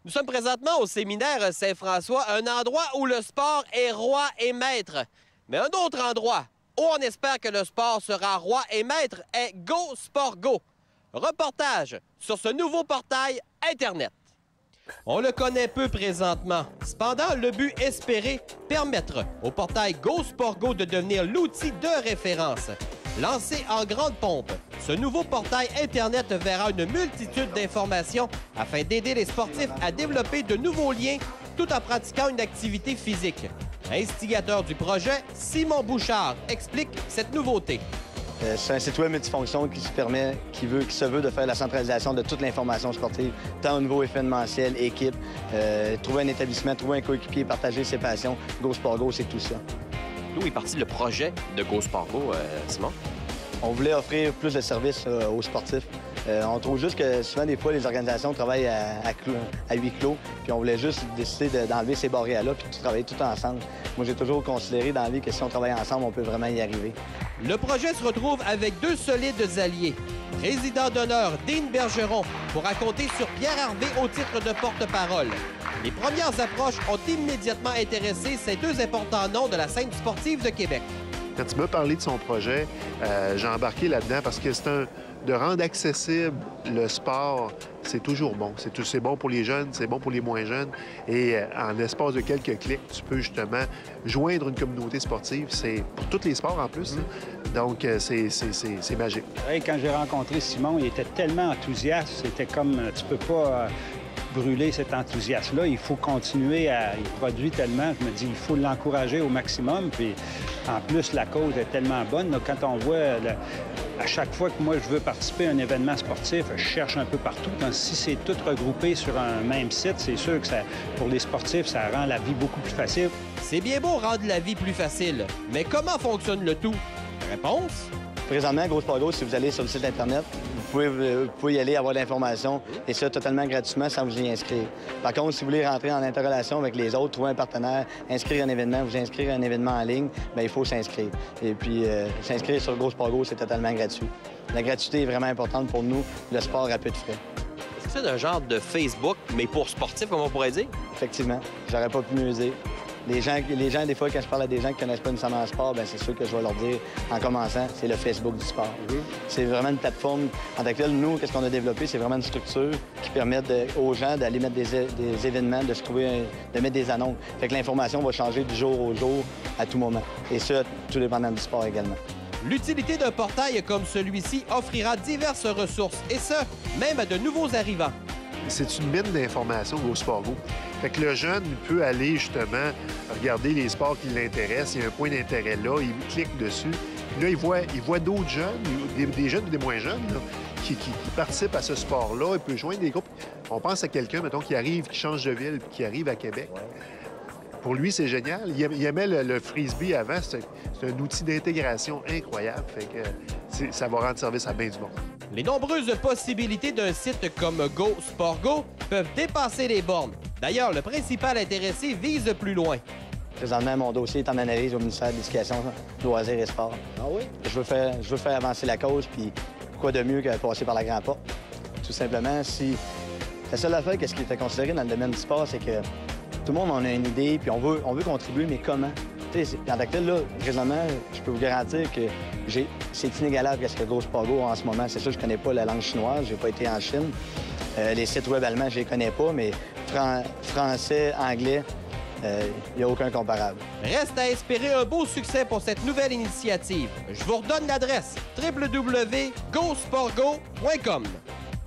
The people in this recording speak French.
Nous sommes présentement au séminaire Saint-François, un endroit où le sport est roi et maître. Mais un autre endroit où on espère que le sport sera roi et maître est Go Sport Go. Reportage sur ce nouveau portail Internet. On le connaît peu présentement. Cependant, le but espéré, permettre au portail Go Sport Go de devenir l'outil de référence. Lancé en grande pompe, ce nouveau portail Internet verra une multitude d'informations afin d'aider les sportifs à développer de nouveaux liens tout en pratiquant une activité physique. Instigateur du projet, Simon Bouchard explique cette nouveauté. C'est un site web multifonction qui se veut de faire la centralisation de toute l'information sportive, tant au niveau événementiel, équipe, trouver un établissement, trouver un coéquipier, partager ses passions. Go Sport Go, c'est tout ça. D'où est parti le projet de Go Sport Go, Simon? On voulait offrir plus de services aux sportifs. On trouve juste que souvent, des fois, les organisations travaillent à huis clos, puis on voulait juste décider d'enlever ces barrières-là puis de travailler tout ensemble. Moi, j'ai toujours considéré dans la vie que si on travaille ensemble, on peut vraiment y arriver. Le projet se retrouve avec deux solides alliés. Président d'honneur, Dean Bergeron, pour raconter sur Pierre Harvey au titre de porte-parole. Les premières approches ont immédiatement intéressé ces deux importants noms de la scène sportive de Québec. Quand tu m'as parlé de son projet, j'ai embarqué là-dedans parce que de rendre accessible le sport, c'est toujours bon. C'est bon pour les jeunes, c'est bon pour les moins jeunes. Et en l'espace de quelques clics, tu peux justement joindre une communauté sportive. C'est pour tous les sports en plus. Donc, c'est magique. Hey, quand j'ai rencontré Simon, il était tellement enthousiaste. C'était comme, tu peux pas brûler cet enthousiasme-là. Il faut continuer à... Il produit tellement. Je me dis, il faut l'encourager au maximum. Puis, en plus, la cause est tellement bonne. Là, quand on voit... À chaque fois que moi, je veux participer à un événement sportif, je cherche un peu partout. Donc, si c'est tout regroupé sur un même site, c'est sûr que pour les sportifs, ça rend la vie beaucoup plus facile. C'est bien beau rendre la vie plus facile, mais comment fonctionne le tout? Réponse? Présentement, Go Sport Go, si vous allez sur le site Internet, vous pouvez y aller, avoir de l'information, et ça totalement gratuitement sans vous y inscrire. Par contre, si vous voulez rentrer en interrelation avec les autres, trouver un partenaire, inscrire un événement, vous inscrire à un événement en ligne, bien, il faut s'inscrire. Et puis, s'inscrire sur Go Sport Go, c'est totalement gratuit. La gratuité est vraiment importante pour nous, le sport à peu de frais. Est-ce que c'est un genre de Facebook, mais pour sportifs, comme on pourrait dire? Effectivement, j'aurais pas pu mieux dire. Les gens, des fois, quand je parle à des gens qui connaissent pas nécessairement le sport, bien, c'est sûr que je vais leur dire, en commençant, c'est le Facebook du sport. C'est vraiment une plateforme en tant que telle. Nous, qu'est-ce qu'on a développé? C'est vraiment une structure qui permet aux gens d'aller mettre des événements, de mettre des annonces. Fait que l'information va changer du jour au jour, à tout moment. Et ça, tout dépendant du sport également. L'utilité d'un portail comme celui-ci offrira diverses ressources, et ce, même à de nouveaux arrivants. C'est une mine d'informations, Go Sport Go. Fait que le jeune peut aller justement regarder les sports qui l'intéressent. Il y a un point d'intérêt là, il clique dessus. Puis là, il voit d'autres jeunes, des jeunes ou des moins jeunes, là, qui participent à ce sport-là. Il peut joindre des groupes. On pense à quelqu'un, mettons, qui change de ville, puis qui arrive à Québec. Pour lui, c'est génial. Il aimait le frisbee avant. C'est un outil d'intégration incroyable. Fait que ça va rendre service à bien du monde. Les nombreuses possibilités d'un site comme Go Sport Go peuvent dépasser les bornes. D'ailleurs, le principal intéressé vise plus loin. Présentement, mon dossier est en analyse au ministère de l'Éducation, Loisirs et Sport. Ah oui? Je veux faire avancer la cause, puis quoi de mieux que passer par la grande porte? Tout simplement, la seule affaire, qu'est-ce qui était considéré dans le domaine du sport, c'est que tout le monde en a une idée, puis on veut contribuer, mais comment? En tant que tel, là, présentement, je peux vous garantir que c'est inégalable qu'est-ce que Go Sport Go en ce moment. C'est sûr, je connais pas la langue chinoise, j'ai pas été en Chine. Les sites web allemands, je les connais pas, mais français, anglais, il n'y a aucun comparable. Reste à espérer un beau succès pour cette nouvelle initiative. Je vous redonne l'adresse www.gosportgo.com.